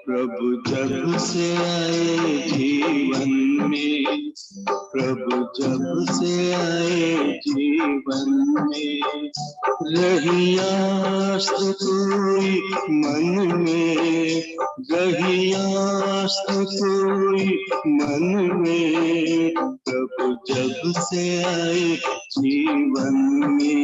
प्रभु जब से आए जीवन में, प्रभु जब से आए जीवन में, रहियास्त कोई मन में, रहियास्त कोई मन में, प्रभु जब से आए जीवन में।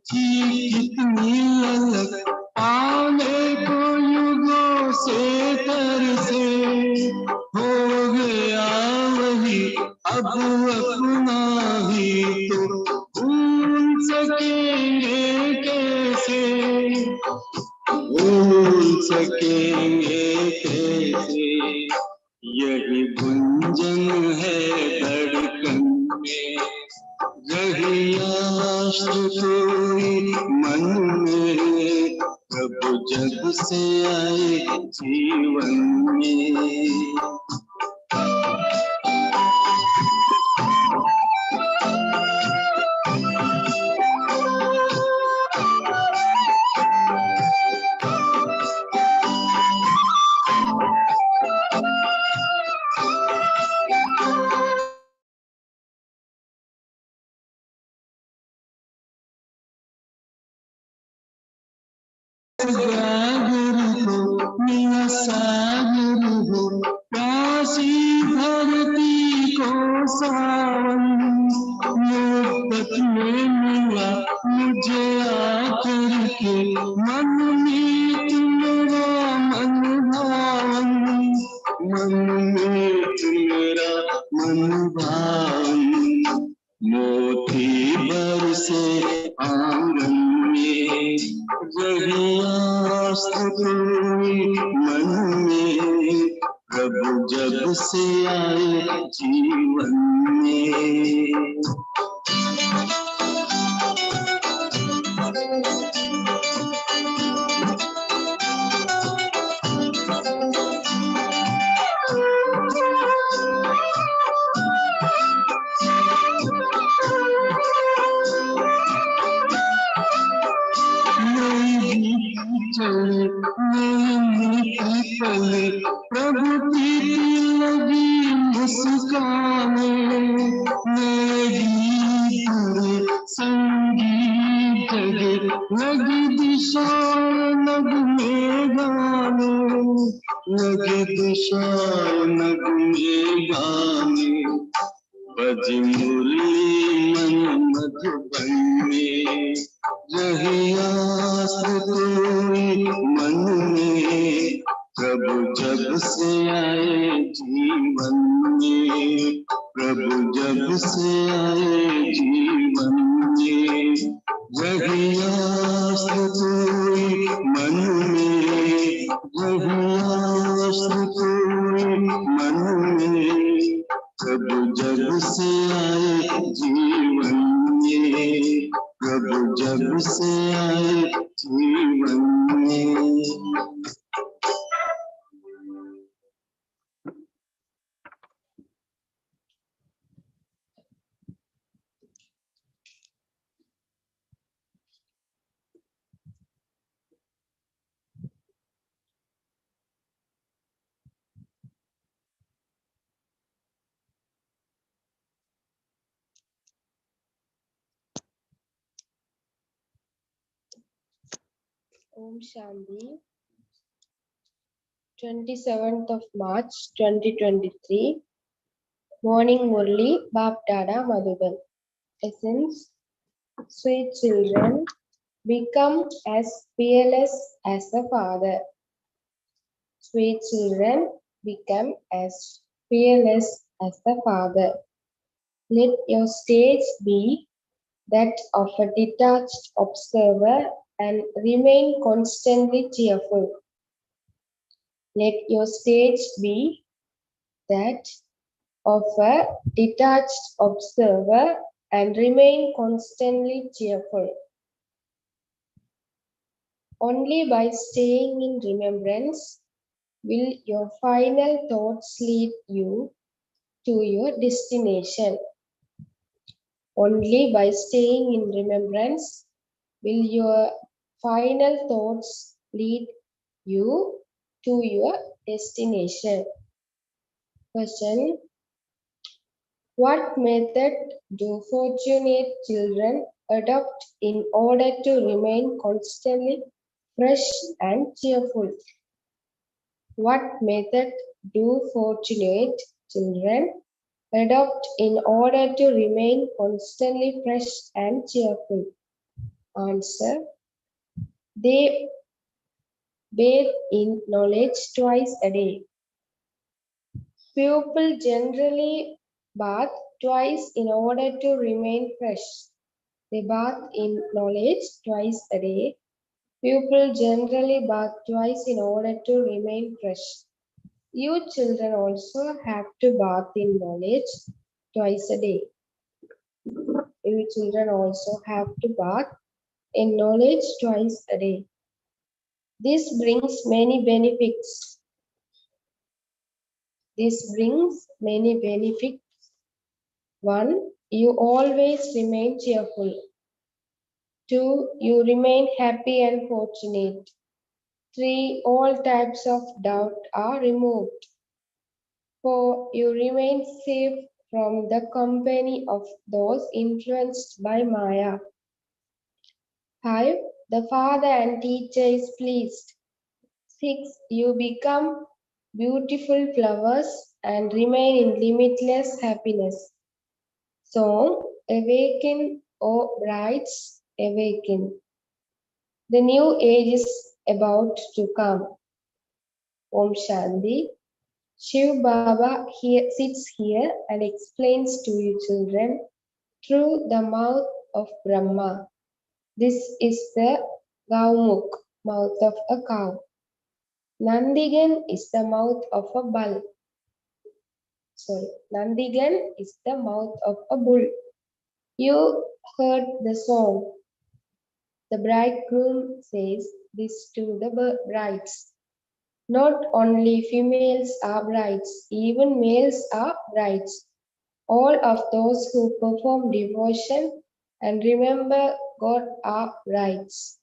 कितनी अलग पाने को युगों से तरसे, हो गया वही अब अपना ही तो भूल सकेंगे कैसे, भूल सकेंगे कैसे। यही गुंजन है धड़कन में, रहियास्त कोई मन में, प्रभु जब से आए जीवन में। सागर हो मिया सागर हो, प्यासी धरती को सावन, मोहब्बत में मिला मुझे आकर के मन मीत मेरा मन भावन, मन मीत मेरा मन भावन। मोती बरसे आंगन में, रहियास्त कोई मन में, प्रभु जब से आए जीवन में। चले नीति पले, प्रभु की लगी मुस्काने, मेरी पूरे संगीत जगे लगी दिशा नग में गाने, लगी दिशा नग में गाने। बज मुरली मन मधुबन में, रहियास्त कोई मन में, प्रभु जब से आए जीवन में, प्रभु जब से आए जीवन में, रहियास्त कोई मन में, रहियास्त कोई मन में, प्रभु जब से आए जीवन में, प्रभु जब से आए जीवन में। Om Shanti, 27th of March 2023. Morning Murli, Bap Dada Madhuban. Essence, sweet children, become as fearless as the Father. Sweet children, become as fearless as the Father. Let your stage be that of a detached observer and remain constantly cheerful. Let your stage be that of a detached observer and remain constantly cheerful. Only by staying in remembrance will your final thoughts lead you to your destination. Only by staying in remembrance will your final thoughts lead you to your destination. Question: what method do fortunate children adopt in order to remain constantly fresh and cheerful? What method do fortunate children adopt in order to remain constantly fresh and cheerful? Answer: they bathe in knowledge twice a day. People generally bath twice in order to remain fresh. They bath in knowledge twice a day. People generally bath twice in order to remain fresh. You children also have to bath in knowledge twice a day. You children also have to bath in knowledge twice a day. This brings many benefits. This brings many benefits. 1. You always remain cheerful. 2. You remain happy and fortunate. 3. All types of doubt are removed. 4. You remain safe from the company of those influenced by Maya. 5. The father and teacher is pleased. 6. You become beautiful flowers and remain in limitless happiness. Song: awaken, O brides, awaken. The new age is about to come. Om Shanti. Shiv Baba sits here and explains to you children through the mouth of Brahma. This is the Gaumukh, mouth of a cow. Nandigan is the mouth of a bull. Nandigan is the mouth of a bull. You heard the song. The bridegroom says this to the brides. Not only females are brides, even males are brides. All of those who perform devotion and remember God are brides.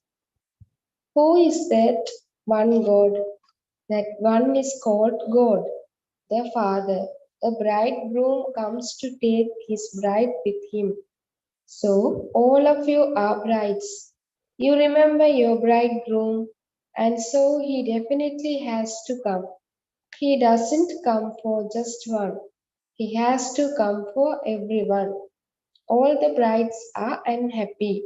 Who is that one God? That one is called God, the Father. The bridegroom comes to take his bride with him. So, all of you are brides. You remember your bridegroom, and so he definitely has to come. He doesn't come for just one. He has to come for everyone. All the brides are unhappy.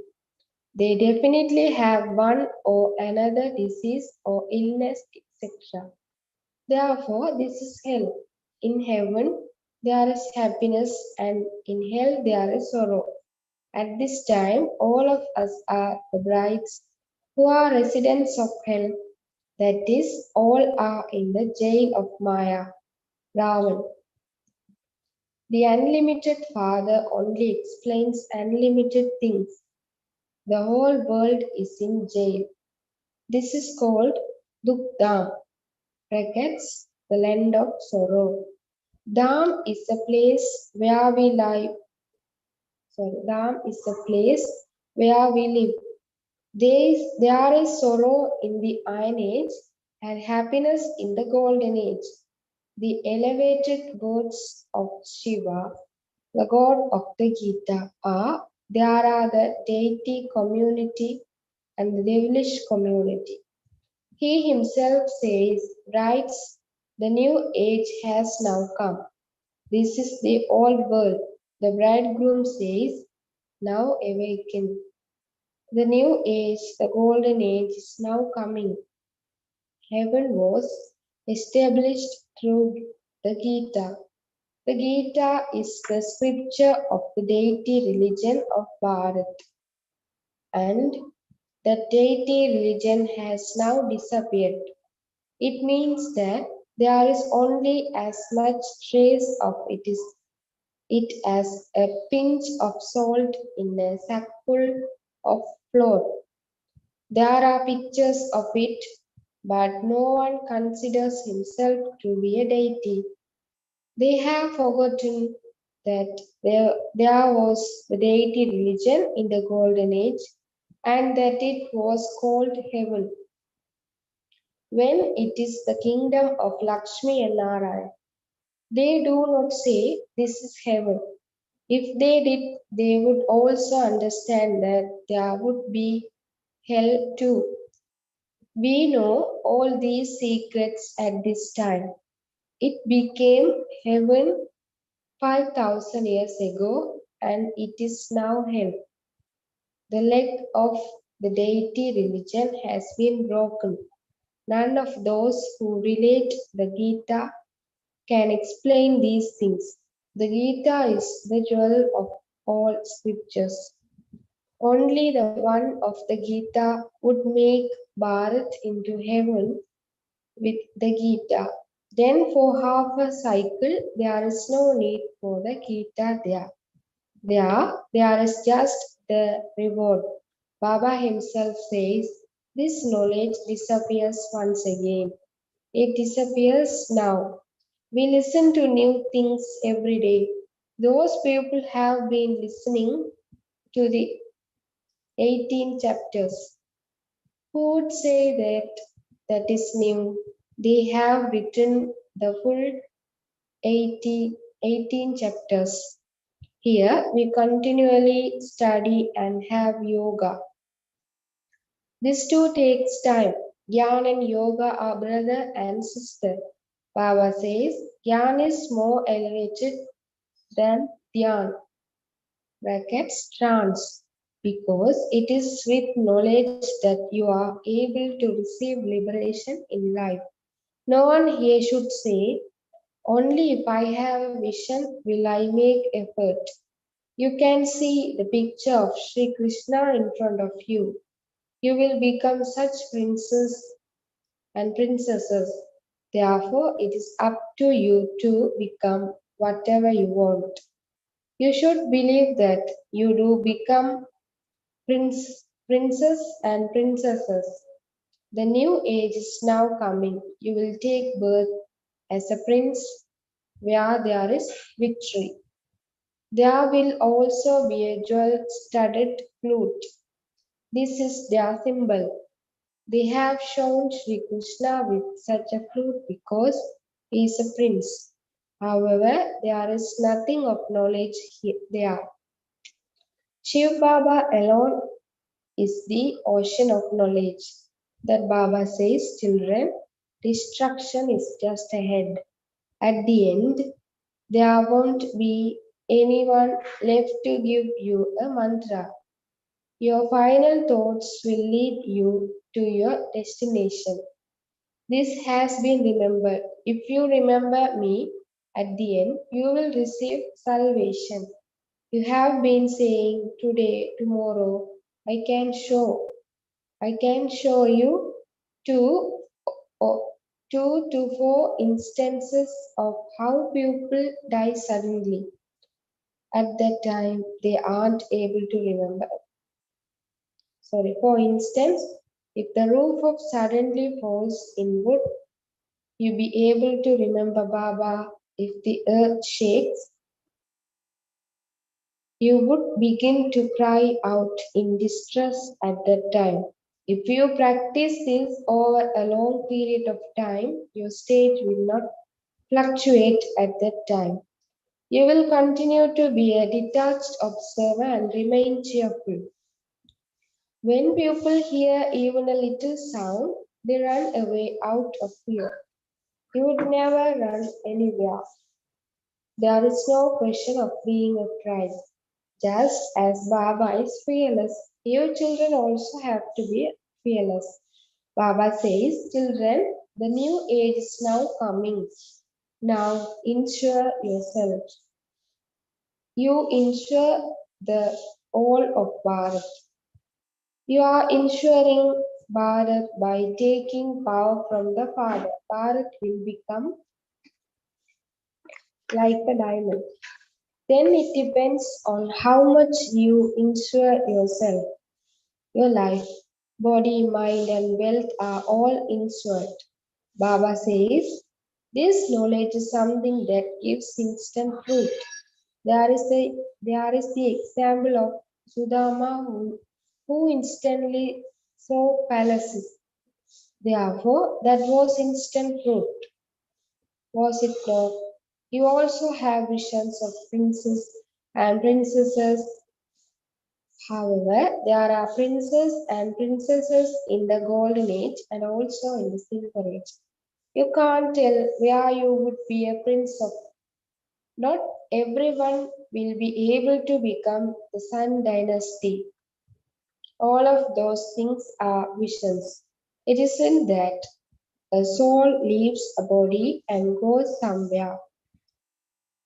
They definitely have one or another disease or illness, etc. Therefore, this is hell. In heaven, there is happiness, and in hell, there is sorrow. At this time, all of us are the brides who are residents of hell. That is, all are in the jail of Maya, Ravan. The unlimited Father only explains unlimited things. The whole world is in jail. This is called Dukdam, brackets, the land of sorrow. Dham is a place where we live. Dham is a place where we live. There is sorrow in the Iron Age and happiness in the Golden Age. The elevated gods of Shiva, the god of the Gita, are there are the deity community and the devilish community. He himself writes, the new age has now come. This is the old world. The bridegroom says, now awaken. The new age, the golden age, is now coming. Heaven was established through the Gita. The Gita is the scripture of the deity religion of Bharat, and that deity religion has now disappeared. It means that there is only as much trace of it as a pinch of salt in a sackful of flour. There are pictures of it, but no one considers himself to be a deity. They have forgotten that there was the deity religion in the Golden Age and that it was called heaven, when it is the kingdom of Lakshmi and Narayana. They do not say this is heaven. If they did, they would also understand that there would be hell too. We know all these secrets at this time. It became heaven 5,000 years ago and it is now hell. The leg of the deity religion has been broken. None of those who relate the Gita can explain these things. The Gita is the jewel of all scriptures. Only the one of the Gita would make Bharat into heaven with the Gita. Then for half a cycle, there is no need for the Gita there. There is just the reward. Baba himself says, this knowledge disappears once again. It disappears now. We listen to new things every day. Those people have been listening to the 18 chapters. Who would say that that is new? They have written the full 18 chapters. Here we continually study and have yoga. This too takes time. Gyan and yoga are brother and sister. Baba says Gyan is more elevated than Dhyan brackets trance because it is with knowledge that you are able to receive liberation in life. No one here should say, only if I have a vision will I make effort. You can see the picture of Sri Krishna in front of you. You will become such princes and princesses. Therefore, it is up to you to become whatever you want. You should believe that you do become princes and princesses. The new age is now coming. You will take birth as a prince where there is victory. There will also be a jewel studded flute. This is their symbol. They have shown Sri Krishna with such a flute because he is a prince. However, there is nothing of knowledge there. Shiv Baba alone is the ocean of knowledge. That Baba says, children, destruction is just ahead. At the end, there won't be anyone left to give you a mantra. Your final thoughts will lead you to your destination. This has been remembered. If you remember me at the end, you will receive salvation. You have been saying today, tomorrow, I can show. I can show you two, or 2 to 4 instances of how people die suddenly. At that time, they aren't able to remember. Sorry, for instance, if the roof of suddenly falls in wood, you be able to remember Baba. If the earth shakes, you would begin to cry out in distress at that time. If you practice this over a long period of time, your state will not fluctuate at that time. You will continue to be a detached observer and remain cheerful. When people hear even a little sound, they run away out of fear. You would never run anywhere. There is no question of being afraid. Just as Baba is fearless, you children also have to be fearless. Baba says, children, the new age is now coming. Now ensure yourself. You ensure the all of Bharat. You are ensuring Bharat by taking power from the Father. Bharat will become like a diamond. Then it depends on how much you insure yourself. Your life, body, mind, and wealth are all insured. Baba says this knowledge is something that gives instant fruit. There is the example of Sudama who instantly saw palaces. Therefore, that was instant fruit, was it not? You also have visions of princes and princesses. However, there are princes and princesses in the golden age and also in the silver age. You can't tell where you would be a prince of. Not everyone will be able to become the Sun dynasty. All of those things are visions. It isn't that a soul leaves a body and goes somewhere.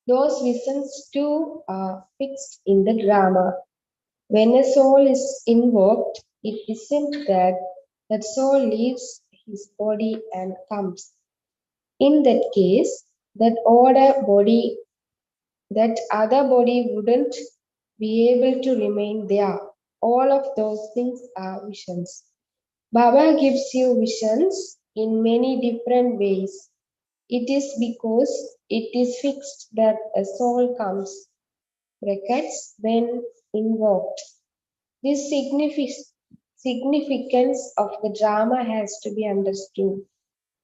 Those visions too are fixed in the drama. When a soul is invoked, it isn't that that soul leaves his body and comes. In that case, that other body wouldn't be able to remain there. All of those things are visions. Baba gives you visions in many different ways. It is because it is fixed that a soul comes, brackets, when invoked. This significance of the drama has to be understood.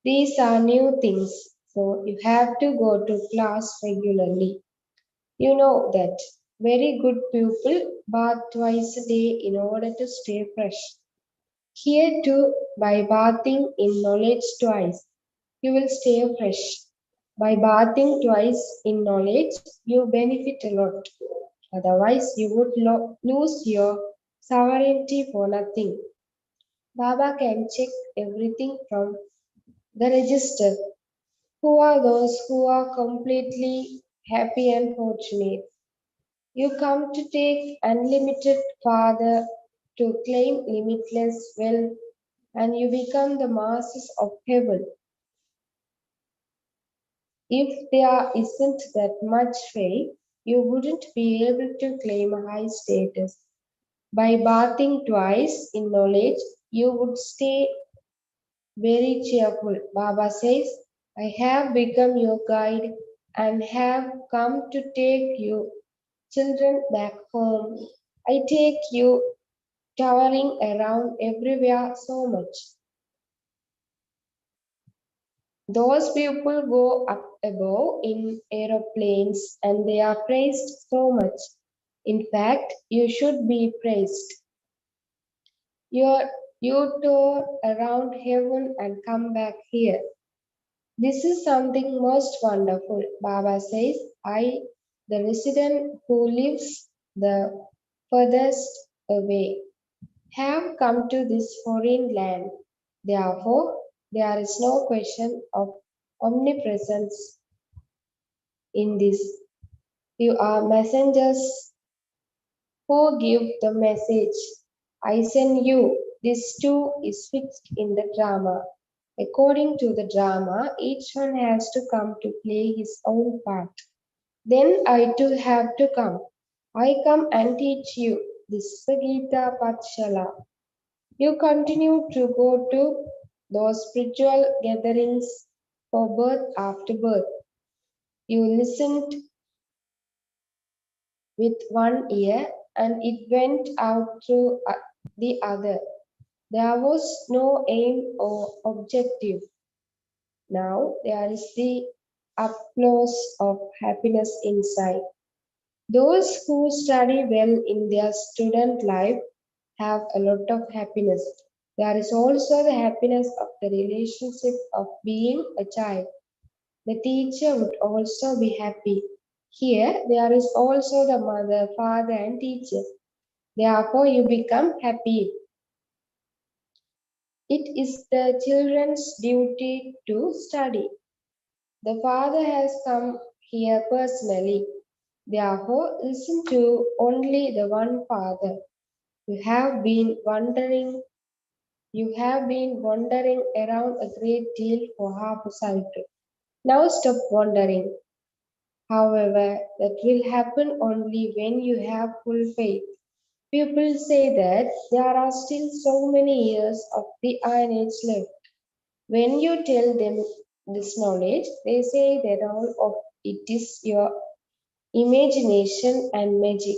These are new things, so you have to go to class regularly. You know that. Very good people bath twice a day in order to stay fresh. Here too, by bathing in knowledge twice, you will stay fresh. By bathing twice in knowledge, you benefit a lot. Otherwise, you would lose your sovereignty for nothing. Baba can check everything from the register. Who are those who are completely happy and fortunate? You come to take unlimited Father to claim limitless wealth, and you become the masters of heaven. If there isn't that much faith, you wouldn't be able to claim a high status. By bathing twice in knowledge, you would stay very cheerful. Baba says, I have become your guide and have come to take you children back home. I take you towering around everywhere so much. Those people go up above in aeroplanes and they are praised so much. In fact, you should be praised. You're, you tour around heaven and come back here. This is something most wonderful. Baba says, I, the resident who lives the furthest away, have come to this foreign land. Therefore, there is no question of omnipresence in this. You are messengers who give the message. I send you. This too is fixed in the drama. According to the drama, each one has to come to play his own part. Then I too have to come. I come and teach you. This is the Gita Patshala. You continue to go to those spiritual gatherings for birth after birth. You listened with one ear and it went out through the other. There was no aim or objective. Now there is the applause of happiness inside. Those who study well in their student life have a lot of happiness. There is also the happiness of the relationship of being a child. The teacher would also be happy. Here, there is also the mother, father, and teacher. Therefore, you become happy. It is the children's duty to study. The father has come here personally. Therefore, listen to only the one father. You have been wandering You have been wandering around a great deal for half a cycle. Now stop wandering. However, that will happen only when you have full faith. People say that there are still so many years of the Iron Age left. When you tell them this knowledge, they say that all of it is your imagination and magic.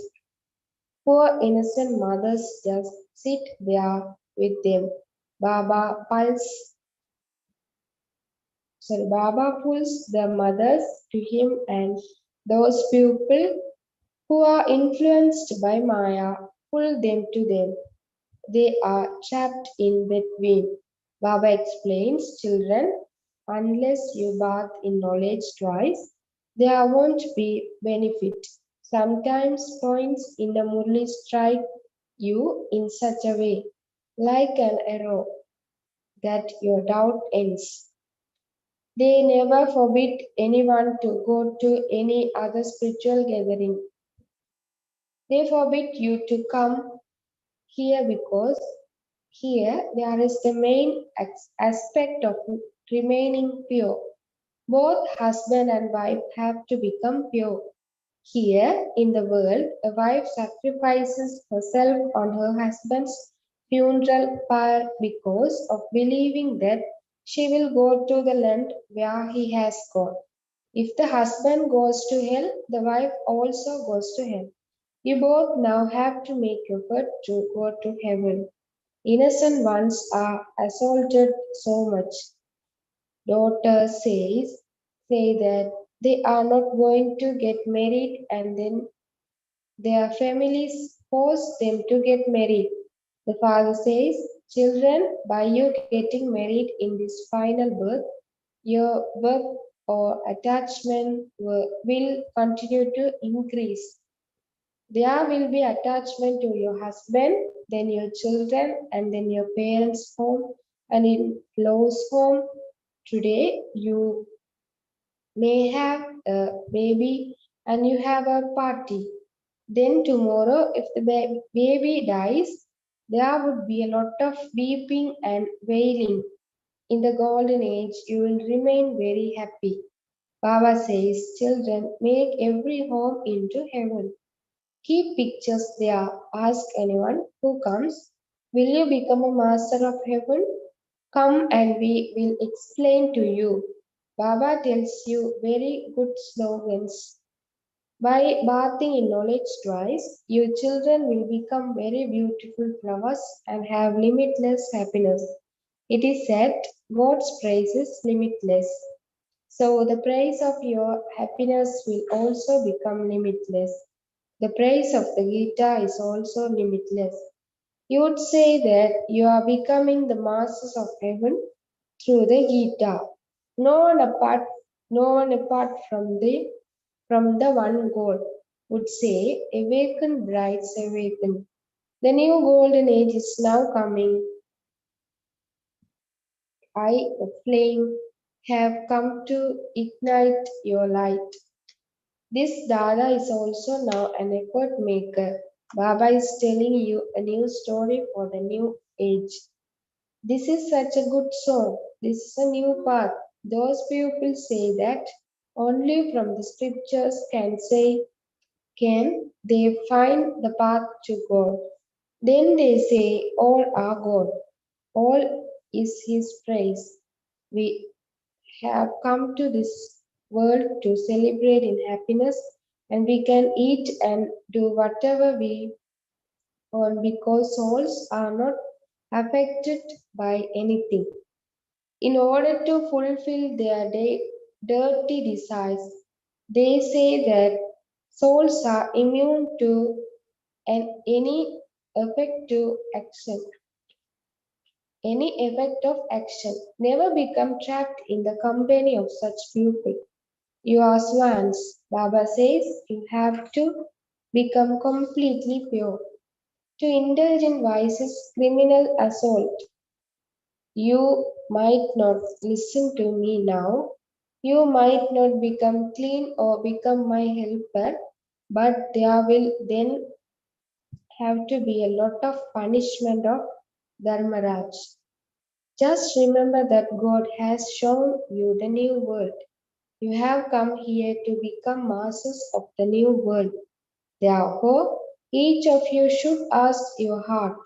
Poor innocent mothers just sit there with them. Baba pulls the mothers to him, and those people who are influenced by Maya pull them to them. They are trapped in between. Baba explains, children, unless you bath in knowledge twice, there won't be benefit. Sometimes points in the Murli strike you in such a way, like an arrow, that your doubt ends. They never forbid anyone to go to any other spiritual gathering. They forbid you to come here because here there is the main aspect of remaining pure. Both husband and wife have to become pure. Here in the world, a wife sacrifices herself on her husband's funeral pyre because of believing that she will go to the land where he has gone. If the husband goes to hell, the wife also goes to hell. You both now have to make effort to go to heaven. Innocent ones are assaulted so much. Daughters say that they are not going to get married and then their families force them to get married. The father says, children, by you getting married in this final birth, your work or attachment will continue to increase. There will be attachment to your husband, then your children, and then your parents' home and in laws' home. Today, you may have a baby and you have a party. Then tomorrow, if the baby dies, there would be a lot of weeping and wailing. In the golden age, you will remain very happy. Baba says, children, make every home into heaven. Keep pictures there. Ask anyone who comes, will you become a master of heaven? Come and we will explain to you. Baba tells you very good slogans. By bathing in knowledge twice, your children will become very beautiful flowers and have limitless happiness. It is said God's praise is limitless. So the praise of your happiness will also become limitless. The praise of the Gita is also limitless. You would say that you are becoming the masters of heaven through the Gita. No one apart, no one apart from the one God would say, awaken brides, awaken. The new golden age is now coming. I, a flame, have come to ignite your light. This Dada is also now an effort maker. Baba is telling you a new story for the new age. This is such a good song. This is a new path. Those people say that only from the scriptures can they find the path to God. Then they say all are God. All is his praise. We have come to this world to celebrate in happiness and we can eat and do whatever we want because souls are not affected by anything. In order to fulfill their dirty desires, they say that souls are immune to any. effect to action. Any effect of action. Never become trapped in the company of such people. You are swans. Baba says you have to become completely pure. To indulge in vices, criminal assault. You might not listen to me now. You might not become clean or become my helper, but there will then have to be a lot of punishment of Dharmaraj. Just remember that God has shown you the new world. You have come here to become masters of the new world. Therefore, each of you should ask your heart,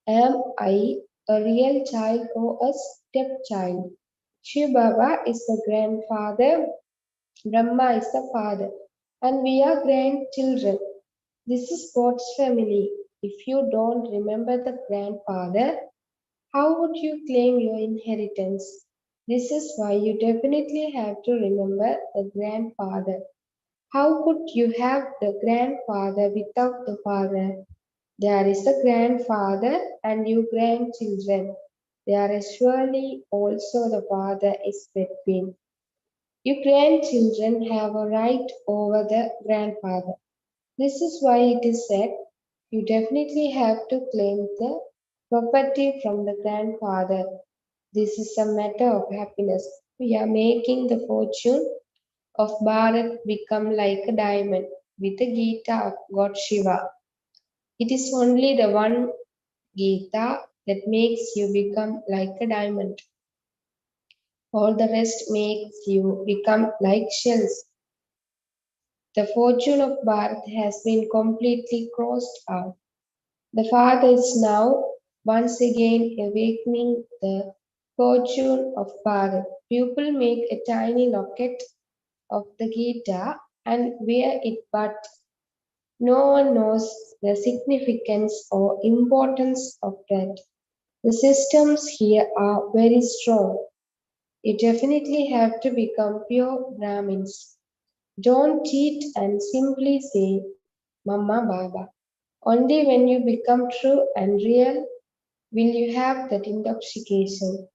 am I a real child or a stepchild? Shiv Baba is the grandfather, Brahma is the father, and we are grandchildren. This is God's family. If you don't remember the grandfather, how would you claim your inheritance? This is why you definitely have to remember the grandfather. How could you have the grandfather without the father? There is a grandfather and you grandchildren. There is surely also the father is between. You grandchildren have a right over the grandfather. This is why it is said you definitely have to claim the property from the grandfather. This is a matter of happiness. We are making the fortune of Bharat become like a diamond with the Gita of God Shiva. It is only the one Gita that makes you become like a diamond. All the rest makes you become like shells. The fortune of Bharat has been completely crossed out. The Father is now once again awakening the fortune of Bharat. People make a tiny locket of the Gita and wear it, but no one knows the significance or importance of that. The systems here are very strong. You definitely have to become pure Brahmins. Don't cheat and simply say Mama Baba. Only when you become true and real will you have that intoxication.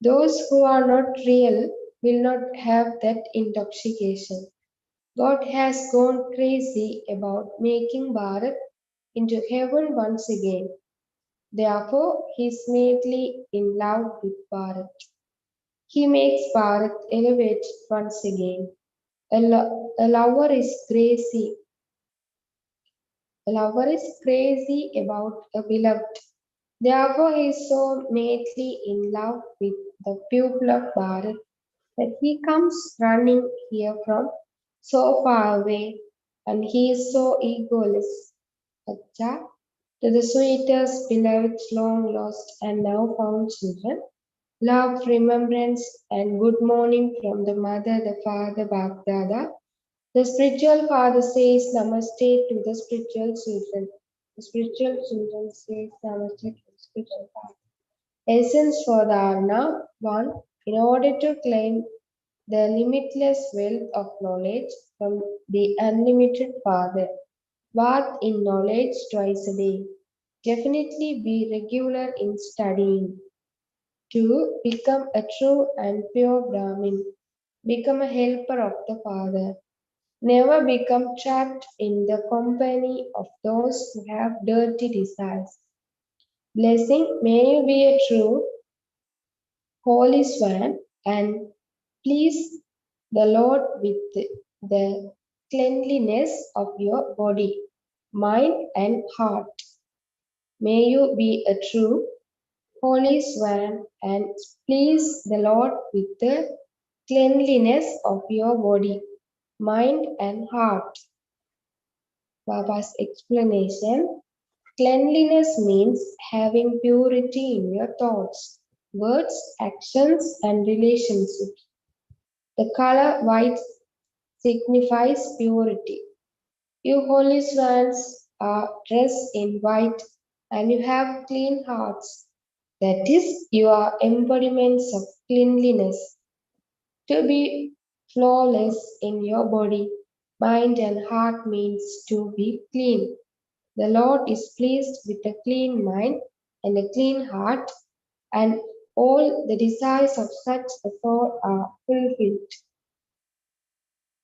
Those who are not real will not have that intoxication. God has gone crazy about making Bharat into heaven once again. Therefore, he is madly in love with Bharat. He makes Bharat elevate once again. A lover is crazy. A lover is crazy about a beloved. Therefore, he is so madly in love with the pupil of Bharat that he comes running here from so far away, and he is so egoless. Acha, to the sweetest, beloved, long lost, and now found children, love, remembrance, and good morning from the mother, the father, Bagdada. The spiritual father says Namaste to the spiritual children. The spiritual children says Namaste to the spiritual father. Essence for the Arna 1. In order to claim the limitless wealth of knowledge from the unlimited Father, bath in knowledge twice a day. Definitely be regular in studying. 2. Become a true and pure Brahmin. Become a helper of the Father. Never become trapped in the company of those who have dirty desires. Blessing, may you be a true, holy swan and please the Lord with the cleanliness of your body, mind, and heart. May you be a true, holy swan and please the Lord with the cleanliness of your body, mind, and heart. Baba's explanation. Cleanliness means having purity in your thoughts, words, actions, and relationships. The color white signifies purity. You holy swans are dressed in white and you have clean hearts. That is, you are embodiments of cleanliness. To be flawless in your body, mind, and heart means to be clean. The Lord is pleased with a clean mind and a clean heart, and all the desires of such a soul are fulfilled.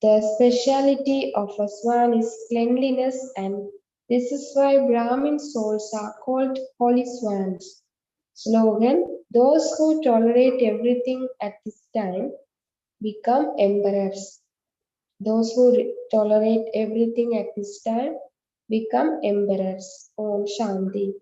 The speciality of a swan is cleanliness, and this is why Brahmin souls are called holy swans. Slogan: those who tolerate everything at this time become emperors. Those who tolerate everything at this time become emperors. Om Shanti.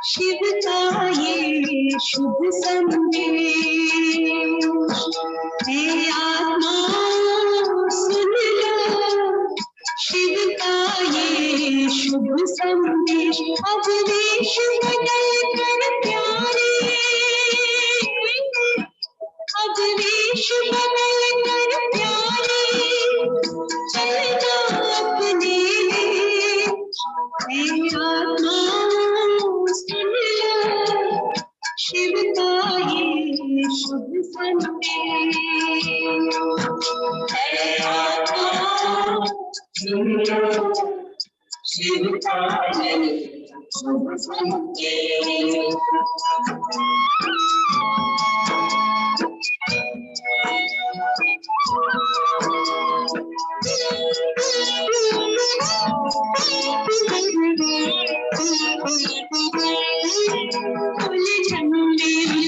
Shiv का ये शुभ संदेश हे आत्मा सुन लो शिव का ये शुभ संदेश अब देश बदल कर प्यारे अब देश बदल कर प्यारे चलना अपने हे आत्मा सुन लो शिव का ये शुभ संदेश है आत्मा सुन लो शिव का ये शुभ संदेश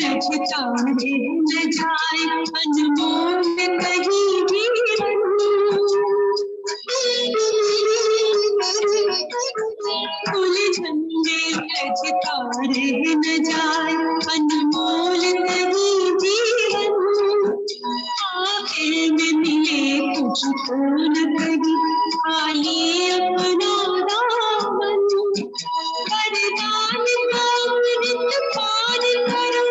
लचकारे न जाए अनमोल कहीं जीवन फूल झंडे लचकारे न जाए अनमोल कहीं जीवन आखिर में मिले कुछ तो न कहीं खाली अपना दामन वरदान का अमृत पान करो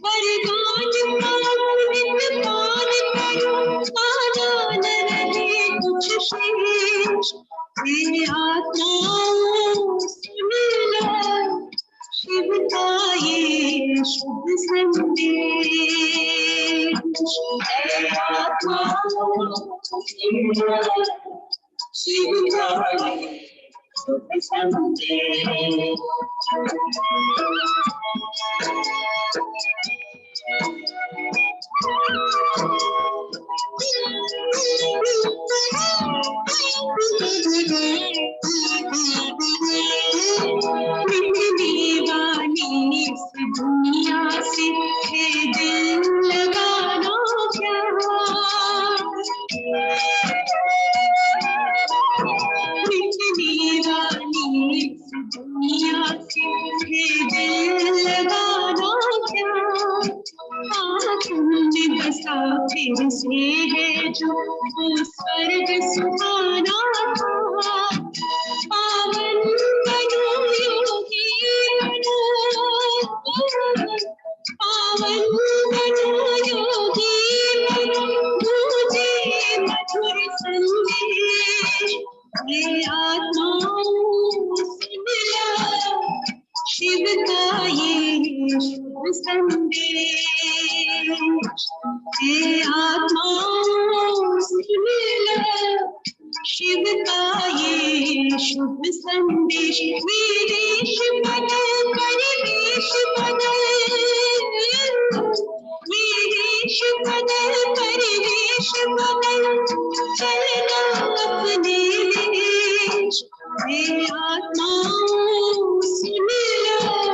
वरदान का अमृत पान करो आना न रहे कुछ शेष हे आत्माओं सुन लो शिव का ये शुभ संदेश है आत्माओं सुन लो शिव का ये शुभ संदेश मिटने वाली इस दुनिया से है दिल लगाना क्या मिटने वाली इस दुनिया से है दिल लगाना क्या तुमने बसा फिर से है जो वो स्वर्ग सुहाना था पावन बनो योगी बनो पावन बनो योगी बनो मुझे मधुर संदेश ये आत्माओं सुन लो शिव का ये शुभ संदेश हे आत्माओं सुन लो शिव का ये शुभ संदेश विदेश बदल परिवेश बदल विदेश बदल परिवेश बदल चलना अपने देश हे आत्माओं सुन लो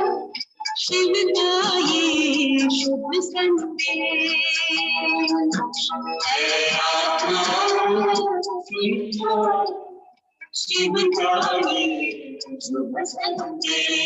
शिव का ये शुभ संदेश है आत्माओं सुन लो शिव का ये शुभ संदेश